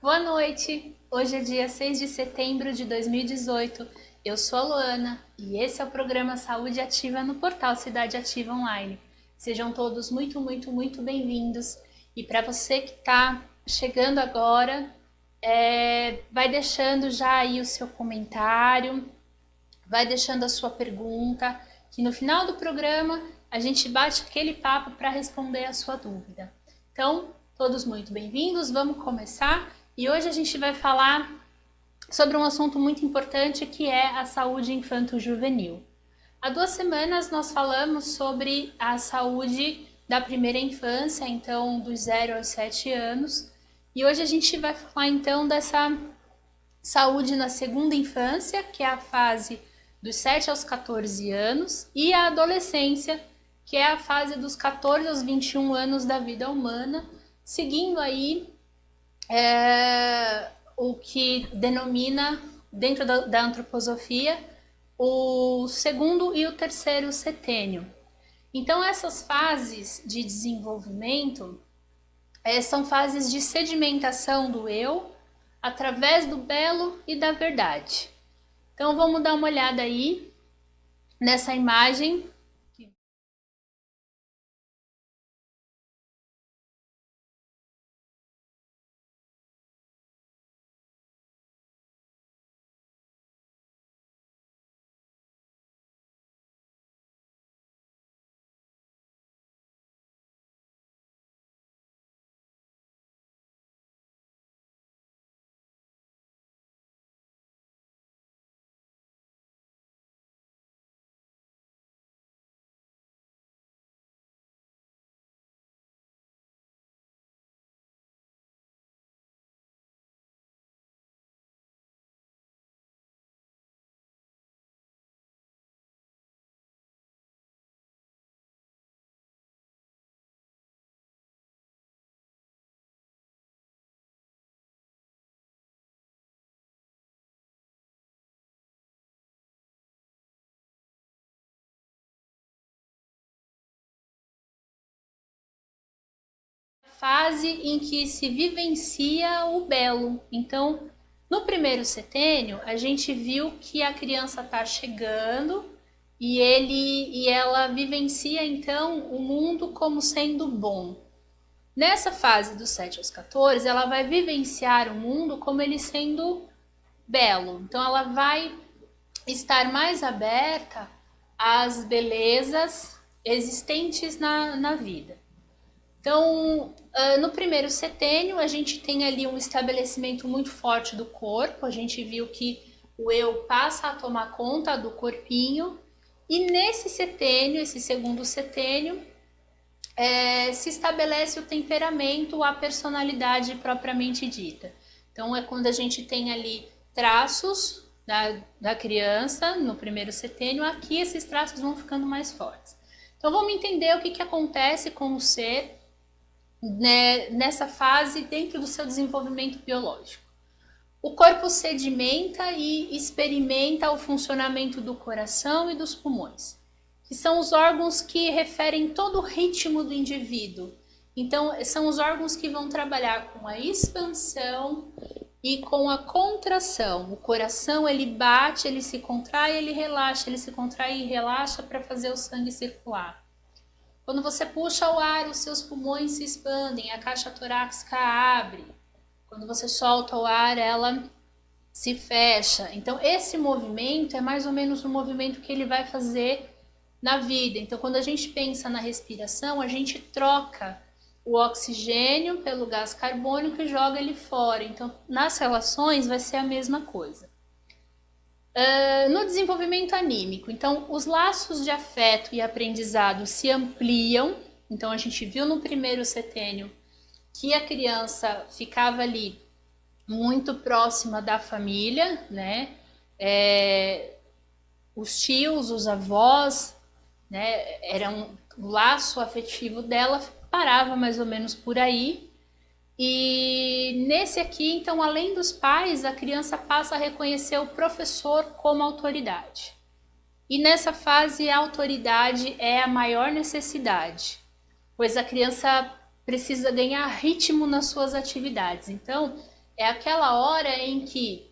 Boa noite! Hoje é dia 6 de setembro de 2018. Eu sou a Luana e esse é o programa Saúde Ativa no portal Cidade Ativa Online. Sejam todos muito bem-vindos. E para você que está chegando agora, vai deixando já aí o seu comentário, vai deixando a sua pergunta, que no final do programa a gente bate aquele papo para responder a sua dúvida. Então, todos muito bem-vindos, vamos começar. E hoje a gente vai falar sobre um assunto muito importante que é a saúde infanto-juvenil. Há 2 semanas nós falamos sobre a saúde da primeira infância, então dos 0 aos 7 anos. E hoje a gente vai falar então dessa saúde na segunda infância, que é a fase dos 7 aos 14 anos, e a adolescência, que é a fase dos 14 aos 21 anos da vida humana, seguindo aí o que denomina, dentro da antroposofia, o segundo e o terceiro setênio. Então, essas fases de desenvolvimento são fases de sedimentação do eu através do belo e da verdade. Então, vamos dar uma olhada aí nessa imagem. Fase em que se vivencia o belo. Então, no primeiro setênio, a gente viu que a criança está chegando e ela vivencia então o mundo como sendo bom. Nessa fase dos 7 aos 14, ela vai vivenciar o mundo como ele sendo belo. Então, ela vai estar mais aberta às belezas existentes na vida. Então, no primeiro setênio, a gente tem ali um estabelecimento muito forte do corpo. A gente viu que o eu passa a tomar conta do corpinho. E nesse setênio, esse segundo setênio, se estabelece o temperamento, a personalidade propriamente dita. Então, é quando a gente tem ali traços da criança no primeiro setênio. Aqui esses traços vão ficando mais fortes. Então, vamos entender o que acontece com o ser nessa fase dentro do seu desenvolvimento biológico. O corpo sedimenta e experimenta o funcionamento do coração e dos pulmões, que são os órgãos que referem todo o ritmo do indivíduo. Então, são os órgãos que vão trabalhar com a expansão e com a contração. O coração, ele bate, ele se contrai, ele relaxa, ele se contrai e relaxa para fazer o sangue circular. Quando você puxa o ar, os seus pulmões se expandem, a caixa torácica abre. Quando você solta o ar, ela se fecha. Então, esse movimento é mais ou menos o movimento que ele vai fazer na vida. Então, quando a gente pensa na respiração, a gente troca o oxigênio pelo gás carbônico e joga ele fora. Então, nas relações vai ser a mesma coisa. No desenvolvimento anímico, então os laços de afeto e aprendizado se ampliam. Então a gente viu no primeiro setênio que a criança ficava ali muito próxima da família, né? Os tios, os avós, né? O laço afetivo dela parava mais ou menos por aí. E nesse aqui, então, além dos pais, a criança passa a reconhecer o professor como autoridade. E nessa fase, a autoridade é a maior necessidade, pois a criança precisa ganhar ritmo nas suas atividades. Então, é aquela hora em que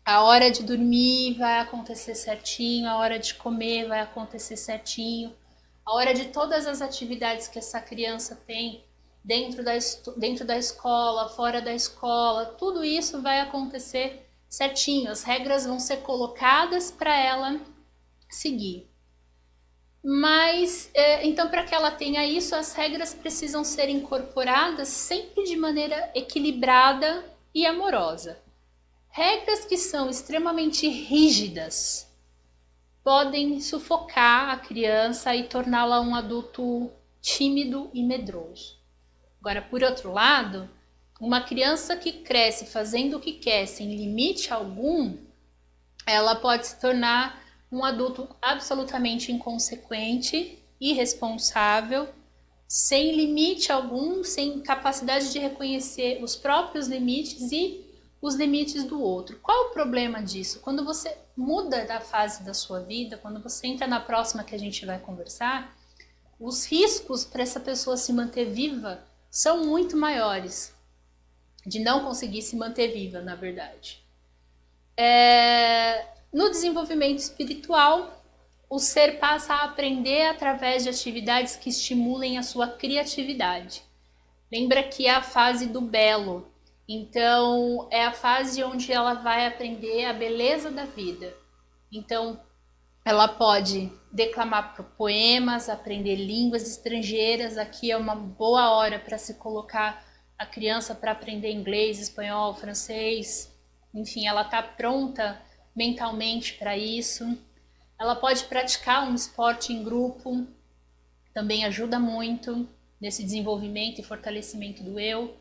a hora de dormir vai acontecer certinho, a hora de comer vai acontecer certinho, a hora de todas as atividades que essa criança tem dentro da escola, fora da escola, tudo isso vai acontecer certinho. As regras vão ser colocadas para ela seguir. Mas, então, para que ela tenha isso, as regras precisam ser incorporadas sempre de maneira equilibrada e amorosa. Regras que são extremamente rígidas podem sufocar a criança e torná-la um adulto tímido e medroso. Agora, por outro lado, uma criança que cresce fazendo o que quer, sem limite algum, ela pode se tornar um adulto absolutamente inconsequente, irresponsável, sem limite algum, sem capacidade de reconhecer os próprios limites e os limites do outro. Qual é o problema disso? Quando você muda da fase da sua vida, quando você entra na próxima que a gente vai conversar, os riscos para essa pessoa se manter viva são muito maiores, de não conseguir se manter viva, na verdade. No desenvolvimento espiritual, o ser passa a aprender através de atividades que estimulem a sua criatividade. Lembra que é a fase do belo. Então, é a fase onde ela vai aprender a beleza da vida. Então, ela pode declamar poemas, aprender línguas estrangeiras. Aqui é uma boa hora para se colocar a criança para aprender inglês, espanhol, francês. Enfim, ela está pronta mentalmente para isso. Ela pode praticar um esporte em grupo, também ajuda muito nesse desenvolvimento e fortalecimento do eu.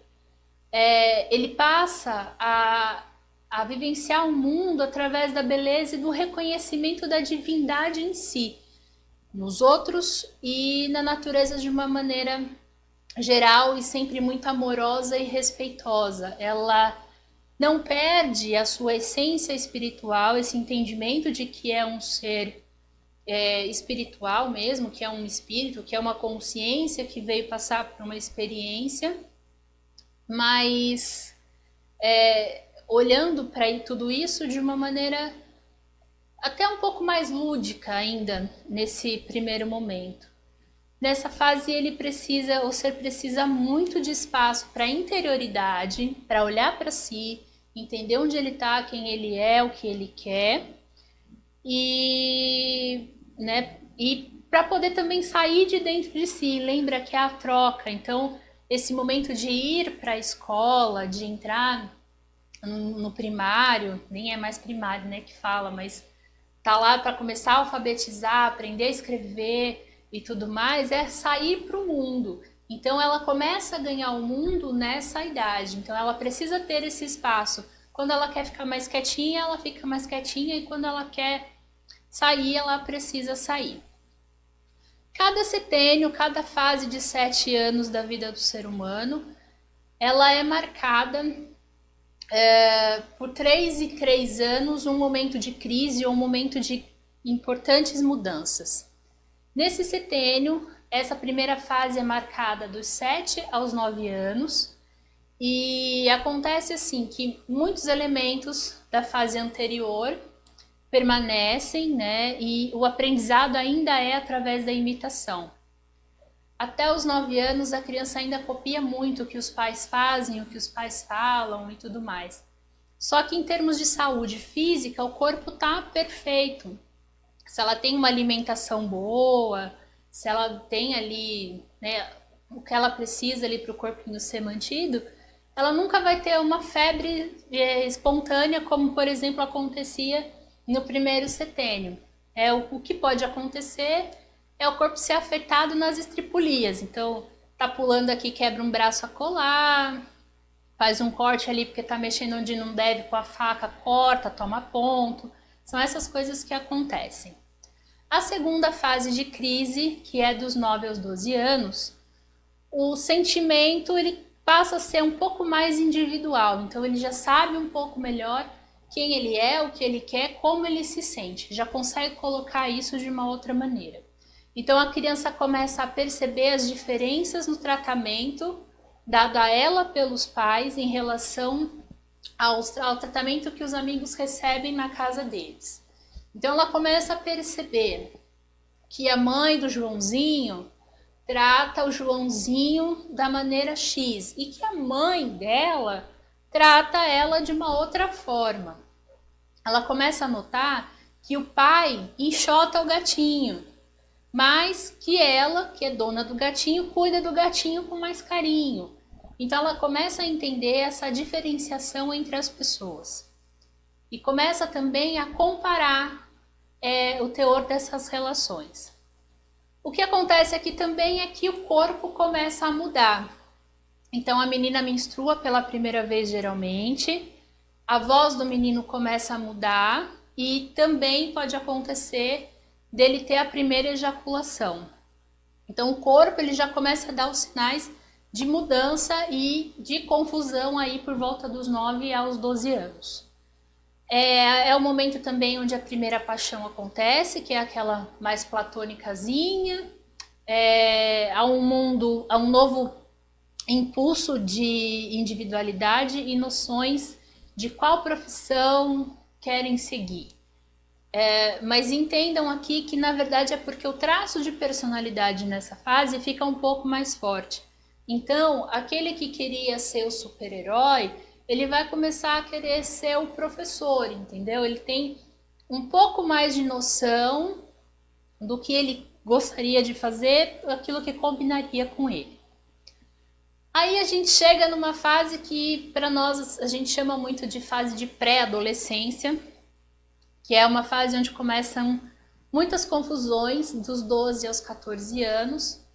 Ele passa a vivenciar o mundo através da beleza e do reconhecimento da divindade em si, nos outros e na natureza de uma maneira geral e sempre muito amorosa e respeitosa. Ela não perde a sua essência espiritual, esse entendimento de que é um ser espiritual mesmo, que é um espírito, que é uma consciência que veio passar por uma experiência, mas olhando para tudo isso de uma maneira até um pouco mais lúdica ainda nesse primeiro momento. Nessa fase o ser precisa muito de espaço para interioridade, para olhar para si, entender onde ele está, quem ele é, o que ele quer e para poder também sair de dentro de si. Lembra que é a troca, então esse momento de ir para a escola, de entrar no primário, nem é mais primário, né, que fala, mas tá lá para começar a alfabetizar, aprender a escrever e tudo mais, é sair para o mundo. Então ela começa a ganhar o mundo nessa idade, então ela precisa ter esse espaço. Quando ela quer ficar mais quietinha, ela fica mais quietinha, e quando ela quer sair, ela precisa sair. Cada setênio, cada fase de 7 anos da vida do ser humano, ela é marcada por 3 e 3 anos, um momento de crise ou um momento de importantes mudanças. Nesse setênio, essa primeira fase é marcada dos 7 aos 9 anos e acontece assim que muitos elementos da fase anterior permanecem, né? E o aprendizado ainda é através da imitação. Até os 9 anos, a criança ainda copia muito o que os pais fazem, o que os pais falam e tudo mais. Só que em termos de saúde física, o corpo está perfeito. Se ela tem uma alimentação boa, se ela tem ali, né, o que ela precisa ali para o corpinho ser mantido, ela nunca vai ter uma febre espontânea, como por exemplo acontecia no primeiro setênio. O que pode acontecer é o corpo ser afetado nas estripulias. Então, tá pulando aqui, quebra um braço a colar, faz um corte ali porque tá mexendo onde não deve com a faca, corta, toma ponto. São essas coisas que acontecem. A segunda fase de crise, que é dos 9 aos 12 anos, o sentimento ele passa a ser um pouco mais individual. Então ele já sabe um pouco melhor quem ele é, o que ele quer, como ele se sente. Já consegue colocar isso de uma outra maneira. Então a criança começa a perceber as diferenças no tratamento dado a ela pelos pais em relação ao tratamento que os amigos recebem na casa deles. Então ela começa a perceber que a mãe do Joãozinho trata o Joãozinho da maneira X e que a mãe dela trata ela de uma outra forma. Ela começa a notar que o pai enxota o gatinho, mas que ela, que é dona do gatinho, cuida do gatinho com mais carinho. Então ela começa a entender essa diferenciação entre as pessoas e começa também a comparar o teor dessas relações. O que acontece aqui também é que o corpo começa a mudar. Então a menina menstrua pela primeira vez geralmente, a voz do menino começa a mudar e também pode acontecer dele ter a primeira ejaculação. Então o corpo ele já começa a dar os sinais de mudança e de confusão aí por volta dos 9 aos 12 anos. É o momento também onde a primeira paixão acontece, que é aquela mais platônicazinha. Há um novo impulso de individualidade e noções de qual profissão querem seguir. Mas entendam aqui que na verdade é porque o traço de personalidade nessa fase fica um pouco mais forte. Então, aquele que queria ser o super-herói, ele vai começar a querer ser o professor, entendeu? Ele tem um pouco mais de noção do que ele gostaria de fazer, aquilo que combinaria com ele. Aí a gente chega numa fase que para nós a gente chama muito de fase de pré-adolescência, que é uma fase onde começam muitas confusões dos 12 aos 14 anos.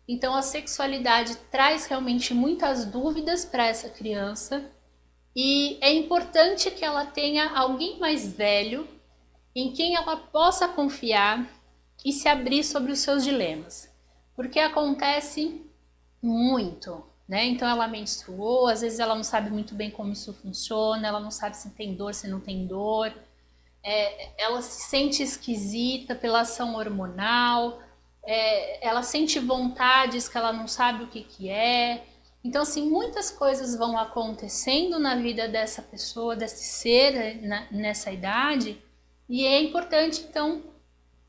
Então a sexualidade traz realmente muitas dúvidas para essa criança e é importante que ela tenha alguém mais velho em quem ela possa confiar e se abrir sobre os seus dilemas, porque acontece muito, né? Então ela menstruou, às vezes ela não sabe muito bem como isso funciona, ela não sabe se tem dor, se não tem dor, ela se sente esquisita pela ação hormonal, ela sente vontades que ela não sabe o que é. Então, assim, muitas coisas vão acontecendo na vida dessa pessoa, desse ser nessa idade, e é importante, então,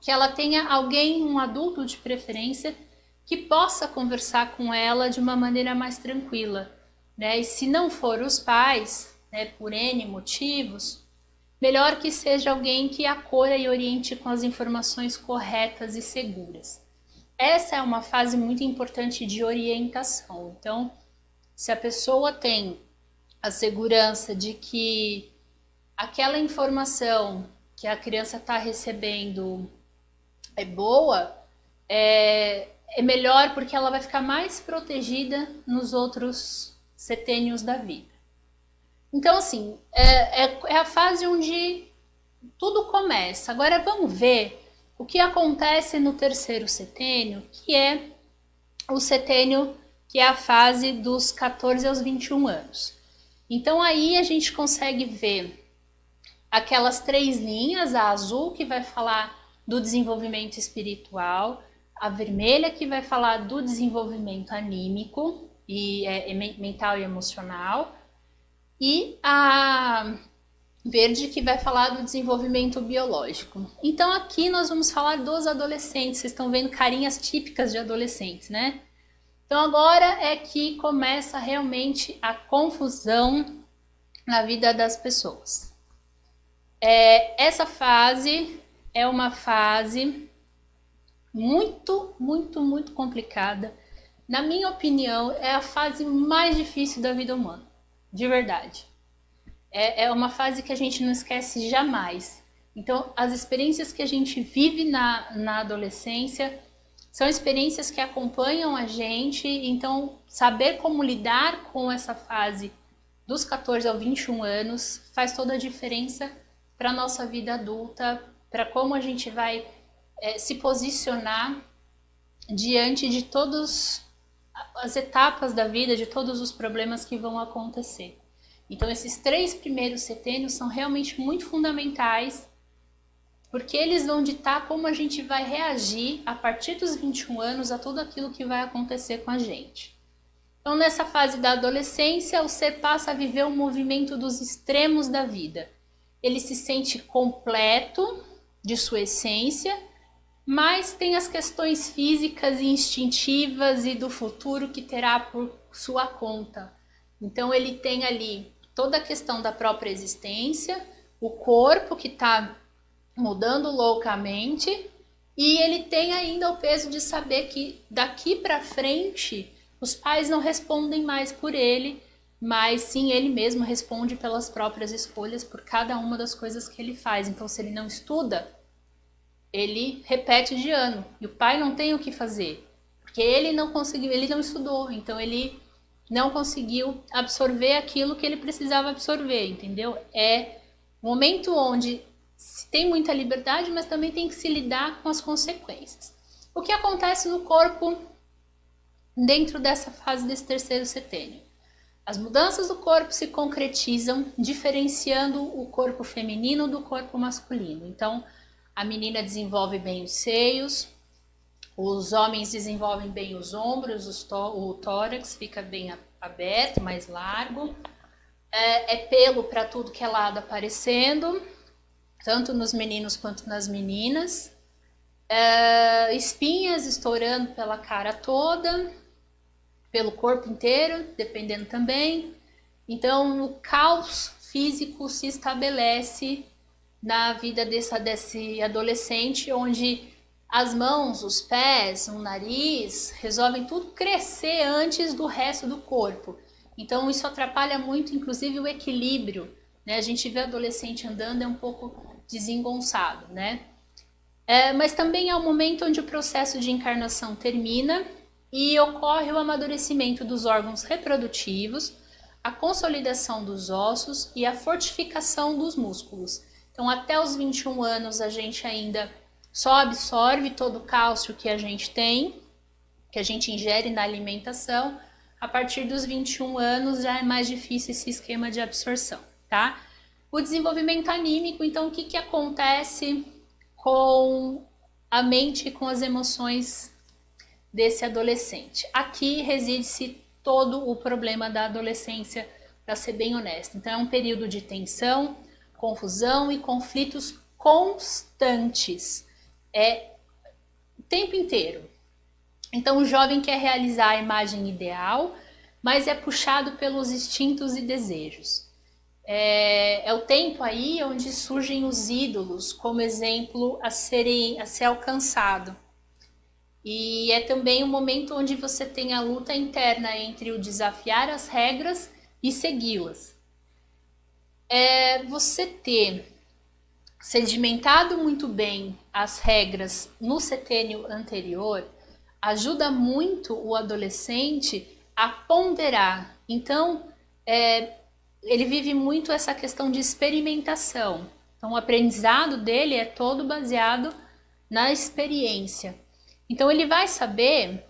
que ela tenha alguém, um adulto de preferência, que possa conversar com ela de uma maneira mais tranquila, né? E se não for os pais, né, por N motivos, melhor que seja alguém que acolha e oriente com as informações corretas e seguras. Essa é uma fase muito importante de orientação. Então, se a pessoa tem a segurança de que aquela informação que a criança está recebendo é boa, é melhor porque ela vai ficar mais protegida nos outros setênios da vida. Então, assim, é a fase onde tudo começa. Agora vamos ver o que acontece no terceiro setênio, que é o setênio que é a fase dos 14 aos 21 anos. Então aí a gente consegue ver aquelas 3 linhas, a azul que vai falar do desenvolvimento espiritual, a vermelha que vai falar do desenvolvimento anímico e mental e emocional, e a verde que vai falar do desenvolvimento biológico. Então aqui nós vamos falar dos adolescentes, vocês estão vendo carinhas típicas de adolescentes, né? Então agora é que começa realmente a confusão na vida das pessoas. Essa fase é uma fase muito, muito, muito complicada. Na minha opinião, é a fase mais difícil da vida humana, de verdade. É uma fase que a gente não esquece jamais. Então, as experiências que a gente vive na adolescência são experiências que acompanham a gente. Então, saber como lidar com essa fase dos 14 aos 21 anos faz toda a diferença para a nossa vida adulta, para como a gente vai se posicionar diante de todas as etapas da vida, de todos os problemas que vão acontecer. Então, esses 3 primeiros setênios são realmente muito fundamentais, porque eles vão ditar como a gente vai reagir a partir dos 21 anos a tudo aquilo que vai acontecer com a gente. Então, nessa fase da adolescência, o ser passa a viver o movimento dos extremos da vida. Ele se sente completo de sua essência, mas tem as questões físicas e instintivas e do futuro que terá por sua conta. Então, ele tem ali toda a questão da própria existência, o corpo que está mudando loucamente, e ele tem ainda o peso de saber que daqui para frente os pais não respondem mais por ele, mas sim ele mesmo responde pelas próprias escolhas, por cada uma das coisas que ele faz. Então, se ele não estuda, ele repete de ano, e o pai não tem o que fazer, porque ele não conseguiu, ele não estudou, então ele não conseguiu absorver aquilo que ele precisava absorver, entendeu? É um momento onde se tem muita liberdade, mas também tem que se lidar com as consequências. O que acontece no corpo dentro dessa fase desse terceiro setênio? As mudanças do corpo se concretizam diferenciando o corpo feminino do corpo masculino. Então, a menina desenvolve bem os seios, os homens desenvolvem bem os ombros, o tórax fica bem aberto, mais largo. É pelo para tudo que é lado aparecendo, tanto nos meninos quanto nas meninas. Espinhas estourando pela cara toda, pelo corpo inteiro, dependendo também. Então, o caos físico se estabelece na vida desse adolescente, onde as mãos, os pés, o nariz, resolvem tudo crescer antes do resto do corpo. Então isso atrapalha muito, inclusive, o equilíbrio, né? A gente vê adolescente andando, é um pouco desengonçado, né? Mas também é o momento onde o processo de encarnação termina e ocorre o amadurecimento dos órgãos reprodutivos, a consolidação dos ossos e a fortificação dos músculos. Então, até os 21 anos, a gente ainda só absorve todo o cálcio que a gente tem, que a gente ingere na alimentação. A partir dos 21 anos já é mais difícil esse esquema de absorção, tá? O desenvolvimento anímico, então, o que acontece com a mente e com as emoções desse adolescente? Aqui reside-se todo o problema da adolescência, para ser bem honesto. Então, é um período de tensão, confusão e conflitos constantes. O tempo inteiro. Então o jovem quer realizar a imagem ideal, mas é puxado pelos instintos e desejos. É o tempo aí onde surgem os ídolos como exemplo a ser alcançado. E é também um momento onde você tem a luta interna entre o desafiar as regras e segui-las. Você ter sedimentado muito bem as regras no setênio anterior ajuda muito o adolescente a ponderar. Então, ele vive muito essa questão de experimentação. Então, o aprendizado dele é todo baseado na experiência. Então, ele vai saber,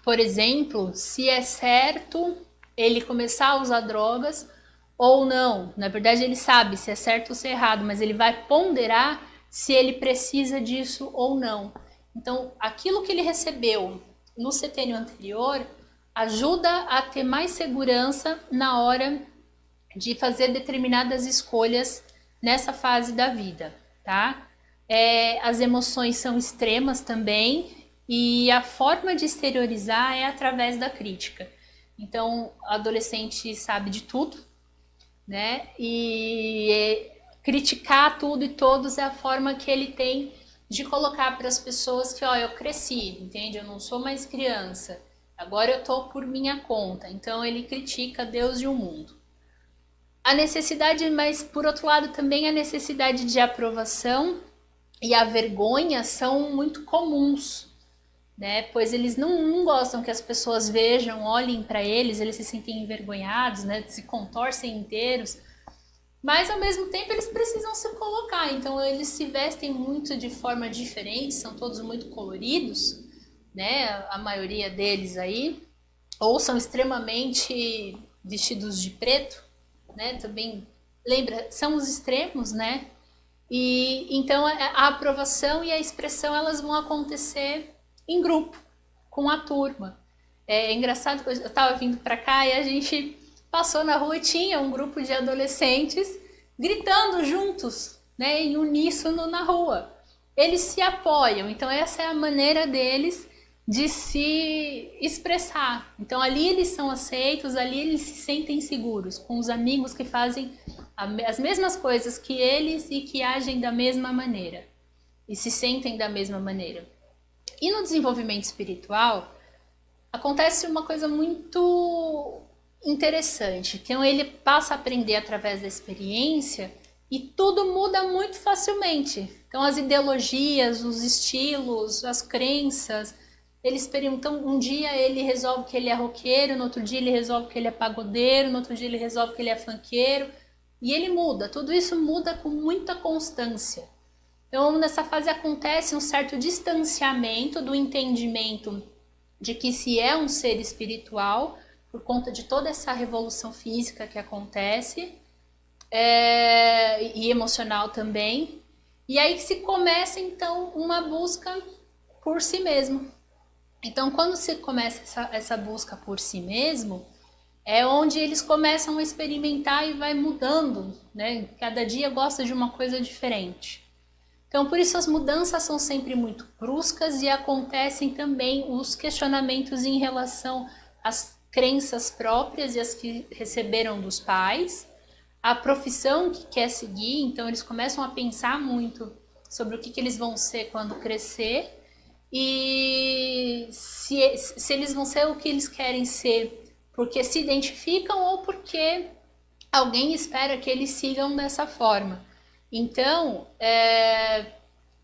por exemplo, se é certo ele começar a usar drogas ou não. Na verdade, ele sabe se é certo ou se é errado, mas ele vai ponderar se ele precisa disso ou não. Então, aquilo que ele recebeu no setênio anterior ajuda a ter mais segurança na hora de fazer determinadas escolhas nessa fase da vida, tá? As emoções são extremas também e a forma de exteriorizar é através da crítica. Então, o adolescente sabe de tudo, né? E criticar tudo e todos é a forma que ele tem de colocar para as pessoas que, ó, eu cresci, entende? Eu não sou mais criança, agora eu tô por minha conta. Então ele critica Deus e o mundo. A necessidade, mas por outro lado também a necessidade de aprovação e a vergonha são muito comuns, né? Pois eles não gostam que as pessoas vejam, olhem para eles se sentem envergonhados, né? Se contorcem inteiros, mas ao mesmo tempo eles precisam se colocar, então eles se vestem muito de forma diferente, são todos muito coloridos, né? A maioria deles aí, ou são extremamente vestidos de preto, né? Também lembra, são os extremos, né? E então a aprovação e a expressão elas vão acontecer em grupo, com a turma. É engraçado que eu tava vindo para cá e a gente passou na rua e tinha um grupo de adolescentes gritando juntos, né, em uníssono na rua. Eles se apoiam, então essa é a maneira deles de se expressar. Então ali eles são aceitos, ali eles se sentem seguros, com os amigos que fazem as mesmas coisas que eles e que agem da mesma maneira e se sentem da mesma maneira. E no desenvolvimento espiritual acontece uma coisa muito interessante, que ele passa a aprender através da experiência e tudo muda muito facilmente. Então as ideologias, os estilos, as crenças, ele experimenta. Um dia ele resolve que ele é roqueiro, no outro dia ele resolve que ele é pagodeiro, no outro dia ele resolve que ele é funkeiro, e ele muda. Tudo isso muda com muita constância. Então nessa fase acontece um certo distanciamento do entendimento de que se é um ser espiritual, por conta de toda essa revolução física que acontece, e emocional também. E aí se começa então uma busca por si mesmo. Então quando se começa essa busca por si mesmo, é onde eles começam a experimentar e vai mudando, né? Cada dia gosta de uma coisa diferente. Então, por isso as mudanças são sempre muito bruscas e acontecem também os questionamentos em relação às crenças próprias e as que receberam dos pais, a profissão que quer seguir, então eles começam a pensar muito sobre o que eles vão ser quando crescer e se eles vão ser o que eles querem ser porque se identificam ou porque alguém espera que eles sigam dessa forma. Então,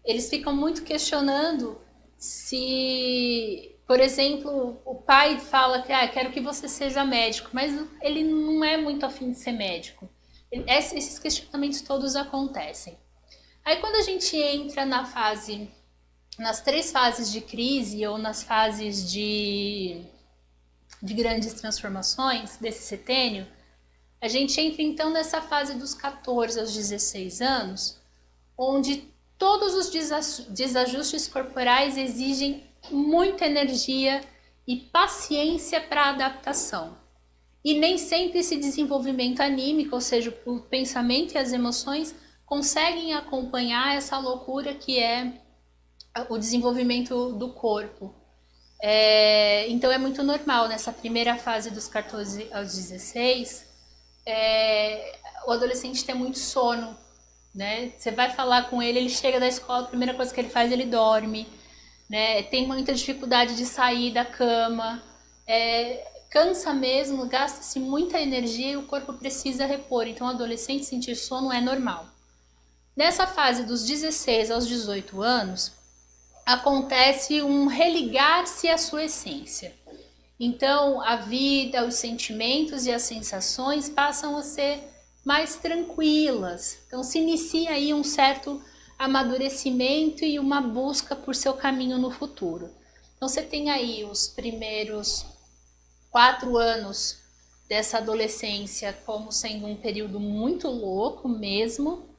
eles ficam muito questionando se, por exemplo, o pai fala que quero que você seja médico, mas ele não é muito afim de ser médico. Esses questionamentos todos acontecem. Aí quando a gente entra nas 3 fases de crise ou nas fases de grandes transformações desse setênio, a gente entra então nessa fase dos 14 aos 16 anos, onde todos os desajustes corporais exigem muita energia e paciência para a adaptação. E nem sempre esse desenvolvimento anímico, ou seja, o pensamento e as emoções, conseguem acompanhar essa loucura que é o desenvolvimento do corpo. Então é muito normal nessa primeira fase dos 14 aos 16, o adolescente ter muito sono, né? Você vai falar com ele, ele chega da escola, a primeira coisa que ele faz, ele dorme, né? Tem muita dificuldade de sair da cama, cansa mesmo, gasta-se muita energia e o corpo precisa repor. Então, o adolescente sentir sono é normal. Nessa fase dos 16 aos 18 anos, acontece um religar-se à sua essência. Então, a vida, os sentimentos e as sensações passam a ser mais tranquilas. Então, se inicia aí um certo amadurecimento e uma busca por seu caminho no futuro. Então, você tem aí os primeiros 4 anos dessa adolescência como sendo um período muito louco mesmo.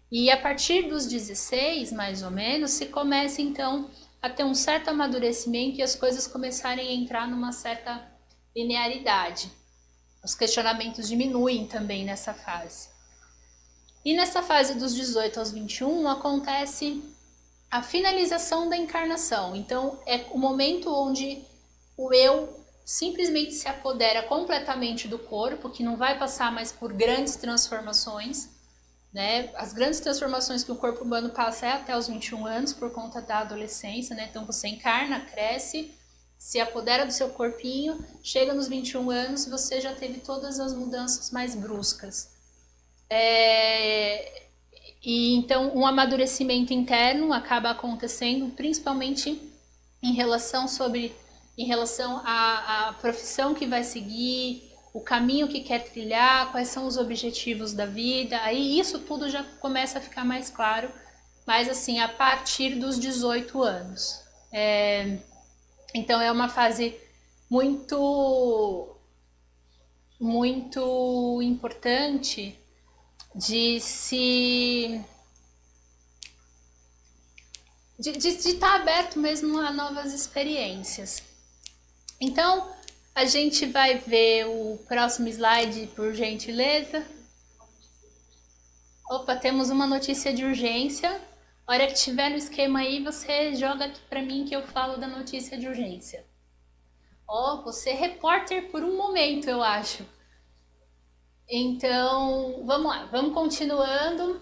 E a partir dos 16, mais ou menos, se começa então a ter um certo amadurecimento e as coisas começarem a entrar numa certa linearidade. Os questionamentos diminuem também nessa fase. E nessa fase dos 18 aos 21 acontece a finalização da encarnação. Então é o momento onde o eu simplesmente se apodera completamente do corpo, que não vai passar mais por grandes transformações, né? As grandes transformações que o corpo humano passa é até os 21 anos por conta da adolescência, né? Então você encarna, cresce, se apodera do seu corpinho, chega nos 21 anos, você já teve todas as mudanças mais bruscas. E então um amadurecimento interno acaba acontecendo, principalmente em relação à profissão que vai seguir, o caminho que quer trilhar, quais são os objetivos da vida. Aí isso tudo já começa a ficar mais claro, mas assim, a partir dos 18 anos. Então é uma fase muito, muito importante de estar aberto mesmo a novas experiências. Então, a gente vai ver o próximo slide, por gentileza. Opa, temos uma notícia de urgência. A hora que tiver no esquema aí, você joga aqui para mim que eu falo da notícia de urgência. Ó, você é repórter por um momento, eu acho. Então, vamos lá, vamos continuando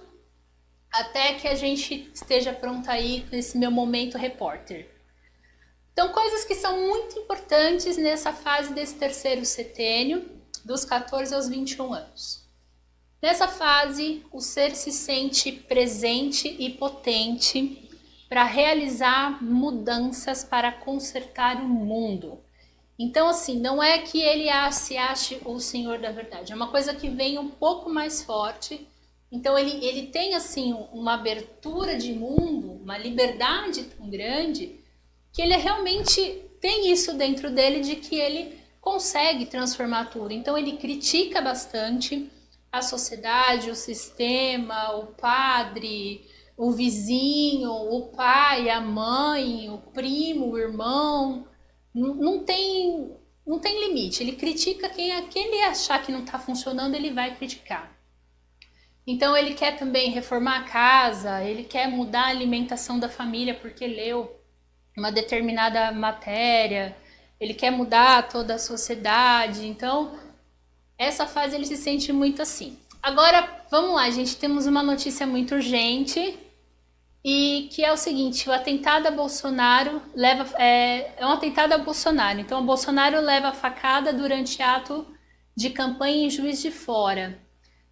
até que a gente esteja pronta aí nesse meu momento repórter. Então, coisas que são muito importantes nessa fase desse terceiro setênio, dos 14 aos 21 anos. Nessa fase, o ser se sente presente e potente para realizar mudanças para consertar o mundo. Então, assim, não é que ele se ache o senhor da verdade, é uma coisa que vem um pouco mais forte. Então, ele tem, assim, uma abertura de mundo, uma liberdade tão grande, que ele realmente tem isso dentro dele de que ele consegue transformar tudo. Então, ele critica bastante a sociedade, o sistema, o padre, o vizinho, o pai, a mãe, o primo, o irmão. Não tem limite. Ele critica quem ele achar que não está funcionando, ele vai criticar. Então ele quer também reformar a casa, ele quer mudar a alimentação da família porque leu uma determinada matéria, ele quer mudar toda a sociedade. Então essa fase ele se sente muito assim. Agora, vamos lá, gente, temos uma notícia muito urgente e que é o seguinte, o atentado a Bolsonaro é um atentado a Bolsonaro. Então, o Bolsonaro leva a facada durante ato de campanha em Juiz de Fora.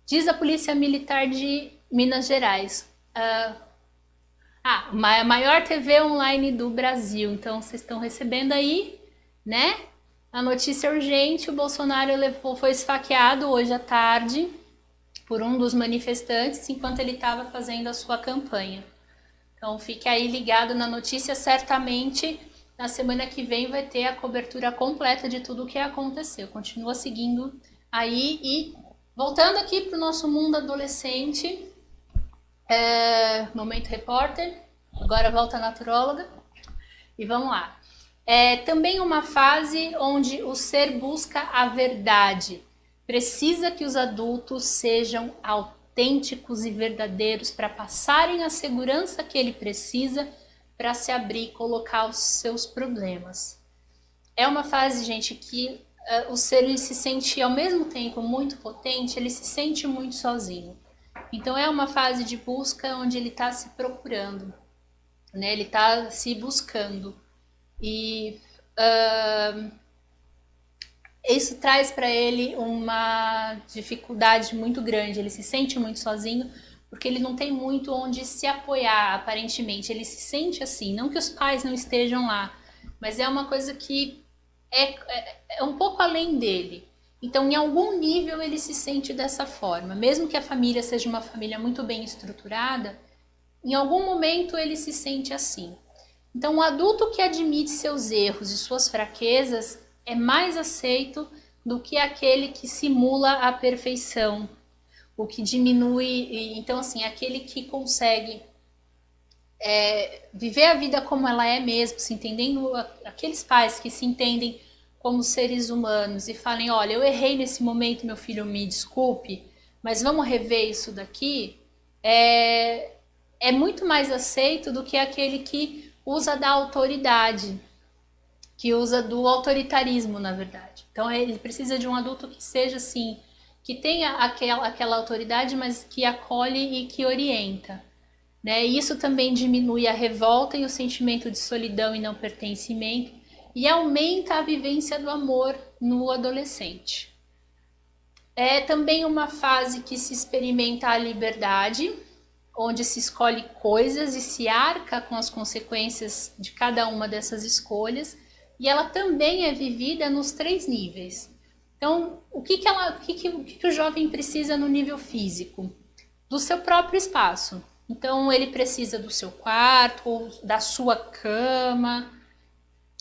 Diz a Polícia Militar de Minas Gerais. A maior TV online do Brasil. Então, vocês estão recebendo aí, né? A notícia urgente, o Bolsonaro foi esfaqueado hoje à tarde por um dos manifestantes enquanto ele estava fazendo a sua campanha. Então fique aí ligado na notícia, certamente na semana que vem vai ter a cobertura completa de tudo o que aconteceu. Continua seguindo aí e voltando aqui para o nosso mundo adolescente, momento repórter, agora volta a naturóloga e vamos lá. É também uma fase onde o ser busca a verdade. Precisa que os adultos sejam autênticos e verdadeiros para passarem a segurança que ele precisa para se abrir e colocar os seus problemas. É uma fase, gente, que o ser ele se sente ao mesmo tempo muito potente, ele se sente muito sozinho. Então é uma fase de busca onde ele está se procurando, né? Ele está se buscando. E isso traz para ele uma dificuldade muito grande, ele se sente muito sozinho, porque ele não tem muito onde se apoiar, aparentemente. Ele se sente assim, não que os pais não estejam lá, mas é uma coisa que é um pouco além dele. Então, em algum nível, ele se sente dessa forma. Mesmo que a família seja uma família muito bem estruturada, em algum momento ele se sente assim. Então, o adulto que admite seus erros e suas fraquezas é mais aceito do que aquele que simula a perfeição, o que diminui. Então, assim, aquele que consegue viver a vida como ela é mesmo, se entendendo, aqueles pais que se entendem como seres humanos e falem, olha, eu errei nesse momento, meu filho, me desculpe, mas vamos rever isso daqui, é muito mais aceito do que aquele que usa da autoridade, que usa do autoritarismo, na verdade. Então ele precisa de um adulto que seja assim, que tenha aquela autoridade, mas que acolhe e que orienta. Né? E isso também diminui a revolta e o sentimento de solidão e não pertencimento e aumenta a vivência do amor no adolescente. É também uma fase que se experimenta a liberdade, onde se escolhe coisas e se arca com as consequências de cada uma dessas escolhas, e ela também é vivida nos 3 níveis. Então, o que o jovem precisa no nível físico? Do seu próprio espaço. Então, ele precisa do seu quarto, ou da sua cama,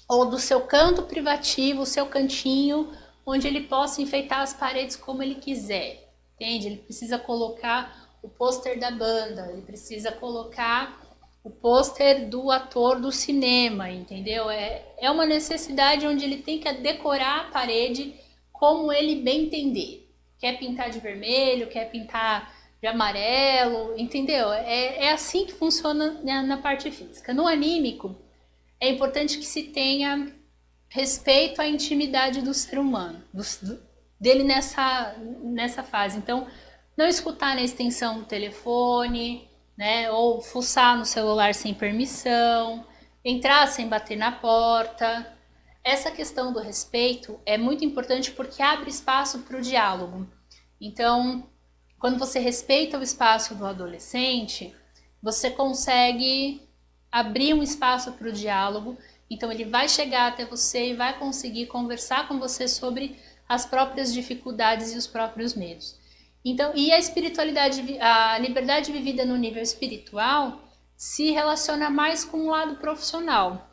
ou do seu canto privativo, o seu cantinho, onde ele possa enfeitar as paredes como ele quiser, entende? Ele precisa colocar o pôster da banda, ele precisa colocar o pôster do ator do cinema, entendeu? É uma necessidade onde ele tem que decorar a parede como ele bem entender. Quer pintar de vermelho, quer pintar de amarelo, entendeu? É assim que funciona na parte física. No anímico, é importante que se tenha respeito à intimidade do ser humano, dele nessa fase. Então, não escutar na extensão do telefone, né? Ou fuçar no celular sem permissão, entrar sem bater na porta. Essa questão do respeito é muito importante porque abre espaço para o diálogo. Então, quando você respeita o espaço do adolescente, você consegue abrir um espaço para o diálogo. Então, ele vai chegar até você e vai conseguir conversar com você sobre as próprias dificuldades e os próprios medos. Então, e a espiritualidade, a liberdade vivida no nível espiritual se relaciona mais com o lado profissional.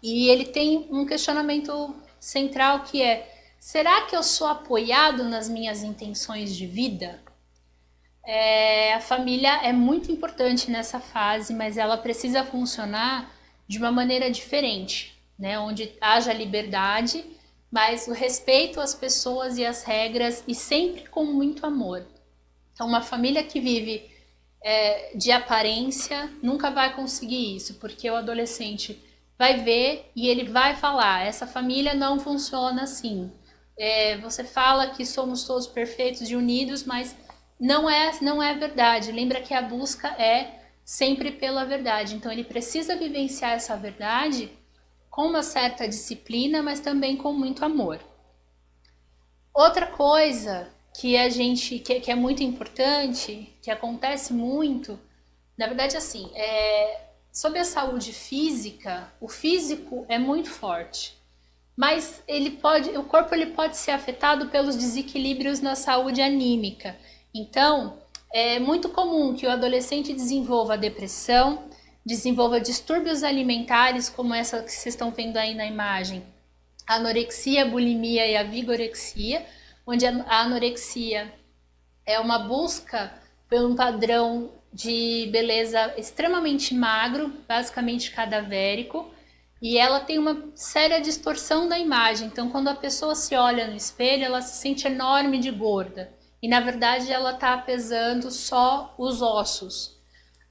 E ele tem um questionamento central que é: será que eu sou apoiado nas minhas intenções de vida? A família é muito importante nessa fase, mas ela precisa funcionar de uma maneira diferente, né? Onde haja liberdade, mas o respeito às pessoas e às regras e sempre com muito amor. Então, uma família que vive de aparência nunca vai conseguir isso, porque o adolescente vai ver e ele vai falar: essa família não funciona assim. Você fala que somos todos perfeitos e unidos, mas não é verdade. Lembra que a busca é sempre pela verdade. Então ele precisa vivenciar essa verdade com uma certa disciplina, mas também com muito amor. Outra coisa que que é muito importante, que acontece muito, na verdade, assim, sobre a saúde física, o físico é muito forte, mas o corpo ele pode ser afetado pelos desequilíbrios na saúde anímica. Então, é muito comum que o adolescente desenvolva depressão, desenvolva distúrbios alimentares, como essa que vocês estão vendo aí na imagem, a anorexia, a bulimia e a vigorexia, onde a anorexia é uma busca por um padrão de beleza extremamente magro, basicamente cadavérico, e ela tem uma séria distorção da imagem. Então, quando a pessoa se olha no espelho, ela se sente enorme de gorda, e na verdade ela está pesando só os ossos.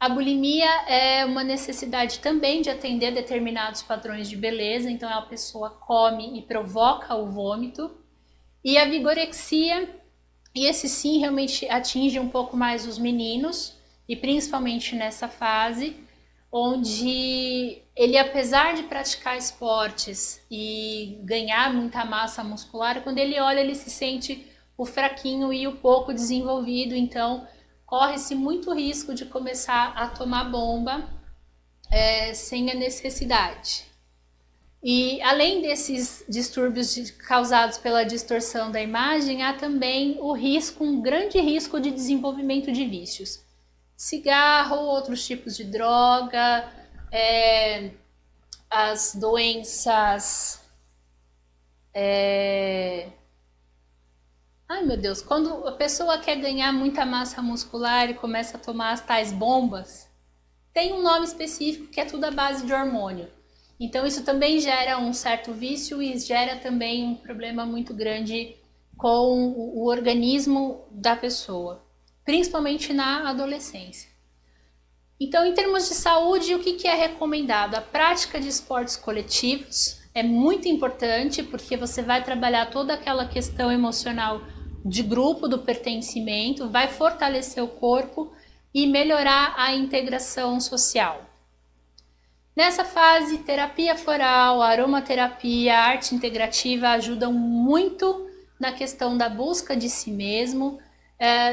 A bulimia é uma necessidade também de atender determinados padrões de beleza, então a pessoa come e provoca o vômito. E a vigorexia, e esse sim realmente atinge um pouco mais os meninos, e principalmente nessa fase, onde ele, apesar de praticar esportes e ganhar muita massa muscular, quando ele olha ele se sente o fraquinho e o pouco desenvolvido, então corre-se muito risco de começar a tomar bomba sem a necessidade. E além desses distúrbios causados pela distorção da imagem, há também um grande risco de desenvolvimento de vícios. Cigarro, outros tipos de droga, as doenças... Ai meu Deus, quando a pessoa quer ganhar muita massa muscular e começa a tomar as tais bombas, tem um nome específico que é tudo à base de hormônio. Então isso também gera um certo vício e gera também um problema muito grande com o organismo da pessoa, principalmente na adolescência. Então, em termos de saúde, o que é recomendado? A prática de esportes coletivos é muito importante porque você vai trabalhar toda aquela questão emocional de grupo, do pertencimento, vai fortalecer o corpo e melhorar a integração social. Nessa fase, terapia floral, aromaterapia, arte integrativa ajudam muito na questão da busca de si mesmo,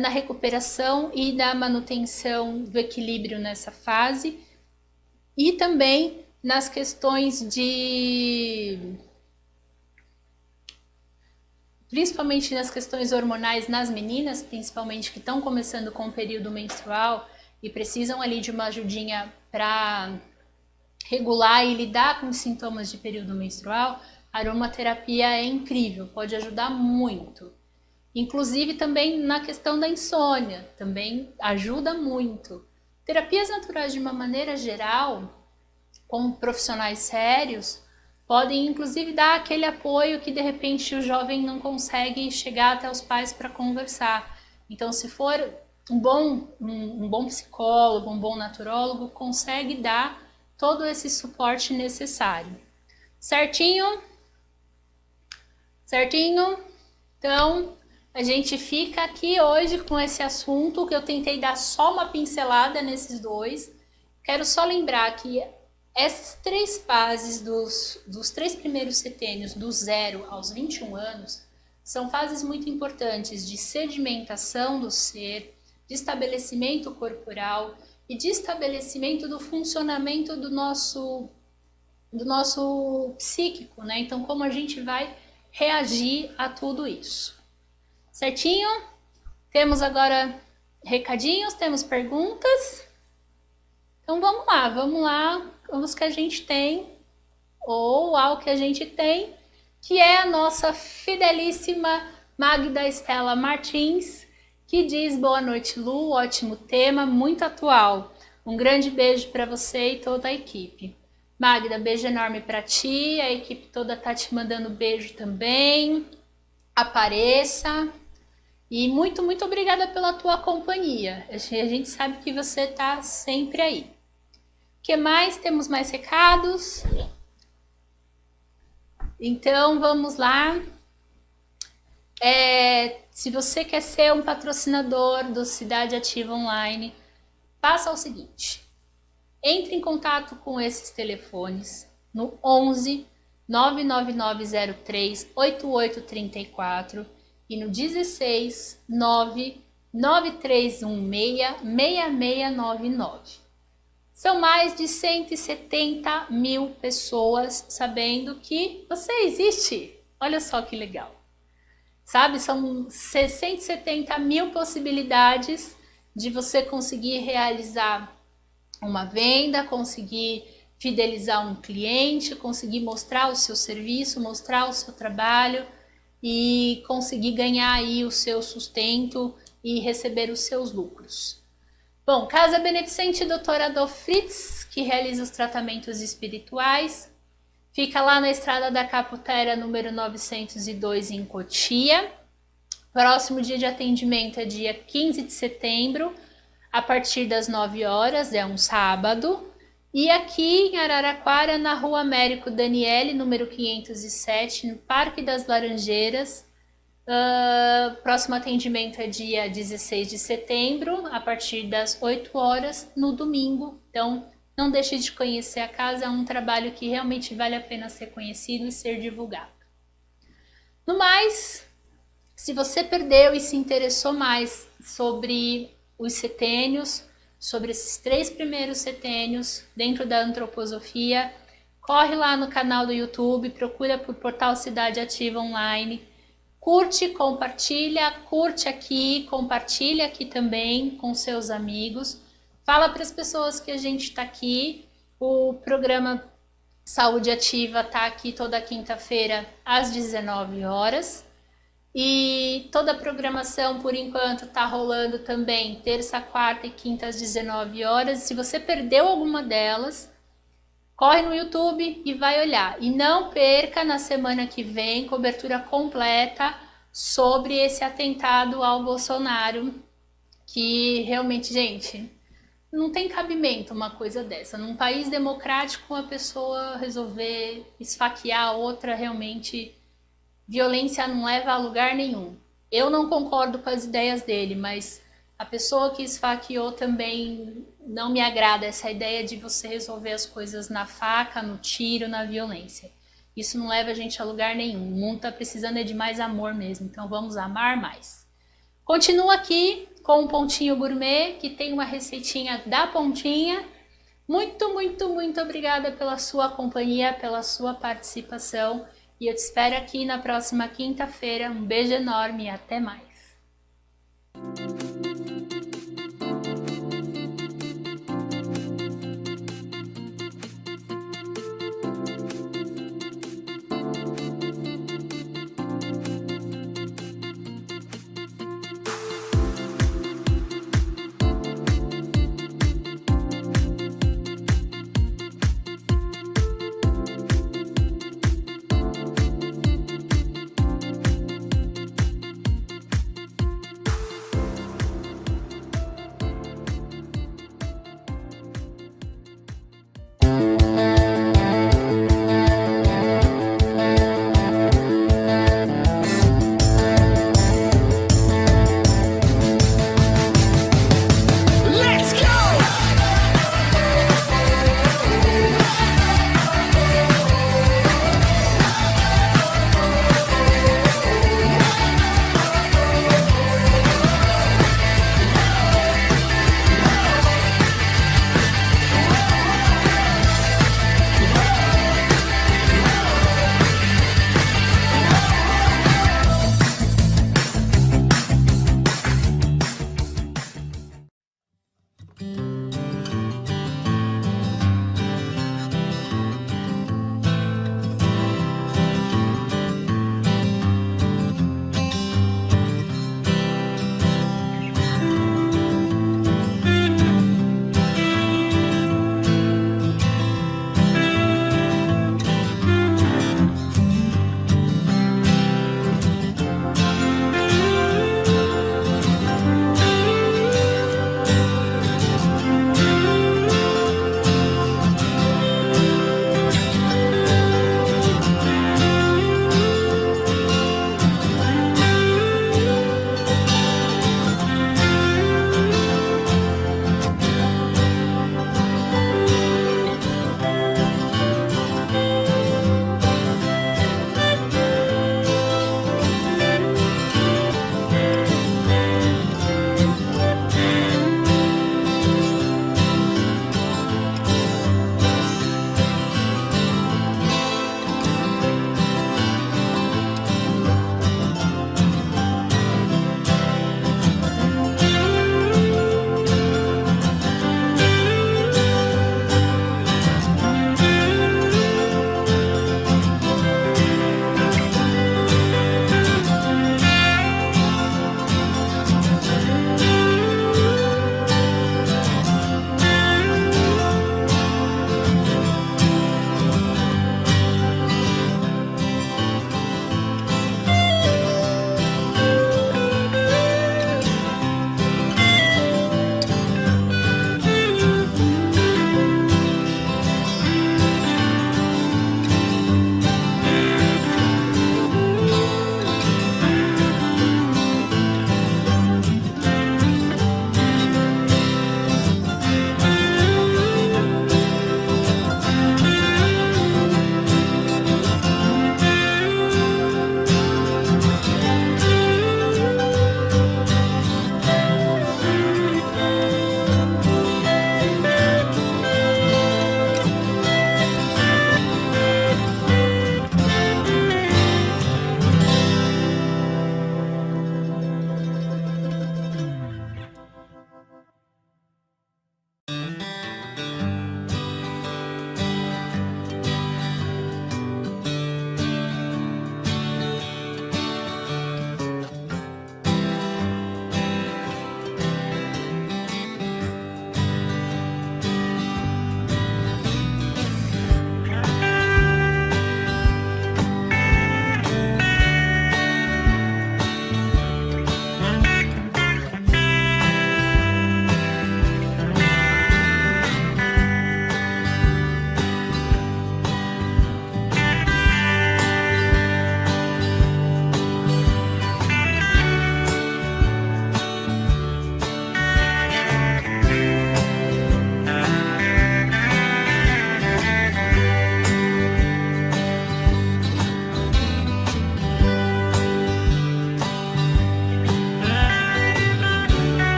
na recuperação e da manutenção do equilíbrio nessa fase, e também nas questões principalmente nas questões hormonais nas meninas, principalmente que estão começando com o período menstrual e precisam ali de uma ajudinha para regular e lidar com os sintomas de período menstrual. A aromaterapia é incrível, pode ajudar muito. Inclusive também na questão da insônia, também ajuda muito. Terapias naturais, de uma maneira geral, com profissionais sérios, podem inclusive dar aquele apoio que de repente o jovem não consegue chegar até os pais para conversar. Então, se for um bom psicólogo, um bom naturólogo, consegue dar todo esse suporte necessário. Certinho? Certinho? Então, a gente fica aqui hoje com esse assunto, que eu tentei dar só uma pincelada nesses dois. Quero só lembrar que essas 3 fases dos 3 primeiros setênios, do 0 aos 21 anos, são fases muito importantes de sedimentação do ser, de estabelecimento corporal e de estabelecimento do funcionamento do nosso psíquico, né? Então, como a gente vai reagir a tudo isso. Certinho? Temos agora recadinhos, temos perguntas. Então, vamos lá, vamos que a gente tem, ou ao que a gente tem, que é a nossa fidelíssima Magda Estela Martins, que diz: boa noite, Lu, ótimo tema, muito atual. Um grande beijo para você e toda a equipe. Magda, beijo enorme para ti, a equipe toda tá te mandando beijo também. Apareça. E muito, muito obrigada pela tua companhia. A gente sabe que você tá sempre aí. O que mais? Temos mais recados? Então, vamos lá. Se você quer ser um patrocinador do Cidade Ativa Online, faça o seguinte: entre em contato com esses telefones no 11 99903 8834 e no 16 99316 6699. São mais de 170 mil pessoas sabendo que você existe. Olha só que legal. Sabe, são 170 mil possibilidades de você conseguir realizar uma venda, conseguir fidelizar um cliente, conseguir mostrar o seu serviço, mostrar o seu trabalho e conseguir ganhar aí o seu sustento e receber os seus lucros. Bom, Casa Beneficente Dr. Adolf Fritz, que realiza os tratamentos espirituais, fica lá na Estrada da Caputera, número 902, em Cotia. Próximo dia de atendimento é dia 15 de setembro, a partir das 9 horas, é um sábado. E aqui em Araraquara, na Rua Américo Daniele, número 507, no Parque das Laranjeiras. Próximo atendimento é dia 16 de setembro, a partir das 8 horas, no domingo. Então, não deixe de conhecer a casa, é um trabalho que realmente vale a pena ser conhecido e ser divulgado. No mais, se você perdeu e se interessou mais sobre os setênios, sobre esses 3 primeiros setênios dentro da antroposofia, corre lá no canal do YouTube, procura por Portal Cidade Ativa Online, curte, compartilha, curte aqui, compartilha aqui também com seus amigos, fala para as pessoas que a gente está aqui. O programa Saúde Ativa está aqui toda quinta-feira às 19 horas. E toda a programação, por enquanto, está rolando também terça, quarta e quinta às 19 horas. Se você perdeu alguma delas, corre no YouTube e vai olhar. E não perca, na semana que vem, cobertura completa sobre esse atentado ao Bolsonaro, que realmente, gente, não tem cabimento uma coisa dessa. Num país democrático, uma pessoa resolver esfaquear a outra, realmente, violência não leva a lugar nenhum. Eu não concordo com as ideias dele, mas a pessoa que esfaqueou também não me agrada, essa ideia de você resolver as coisas na faca, no tiro, na violência. Isso não leva a gente a lugar nenhum. O mundo está precisando de mais amor mesmo, então vamos amar mais. Continua aqui com o Pontinho Gourmet, que tem uma receitinha da Pontinha. Muito, muito, muito obrigada pela sua companhia, pela sua participação. E eu te espero aqui na próxima quinta-feira. Um beijo enorme e até mais.